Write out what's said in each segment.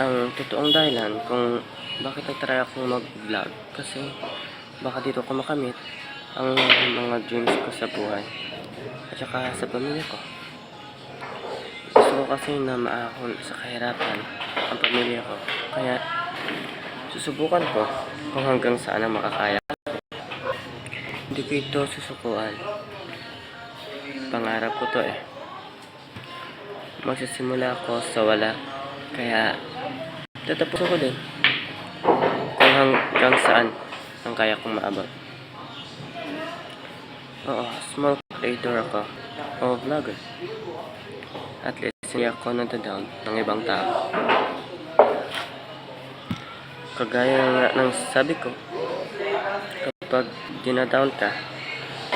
Ang totoong dahilan kung bakit nag-try akong mag-vlog kasi baka dito ko makamit ang mga dreams ko sa buhay at saka sa pamilya ko. Gusto ko kasi na maahon sa kahirapan ang pamilya ko. Kaya susubukan ko kung hanggang saan ang makakaya. Hindi ko ito susukuan. Pangarap ko to eh. Magsisimula ako sa wala. Kaya tatapos ko din kung hanggang saan ang kaya kong maabot. Oo, small creator ako o vlogger. At least hindi ako nadadown ng ibang tao. Kagaya nga ng sabi ko, kapag dinadown ka,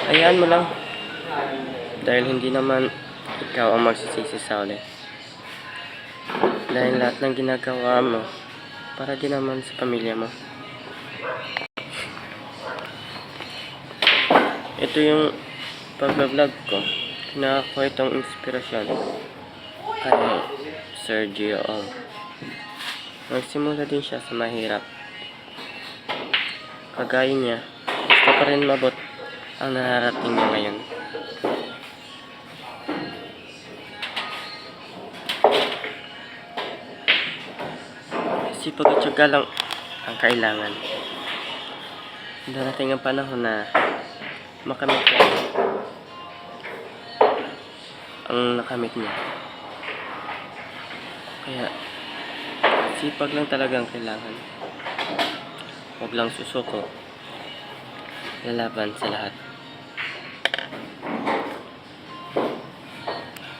hayaan mo lang. Dahil hindi naman ikaw ang magsisisi sa uli. Dahil lahat ng ginagawa mo para din naman sa pamilya mo. Ito yung pag-vlog ko. Kinakuha itong inspirasyon kay Sergio Ong. Nagsimula din siya sa mahirap. Kagaya niya, gusto pa rin mabot ang nararating niya ngayon. Sipag at tiyaga lang ang kailangan. Darating ang panahon na makamit ko ang nakamit niya. Kaya sipag lang talaga ang kailangan. Huwag lang susuko. Lalaban sa lahat.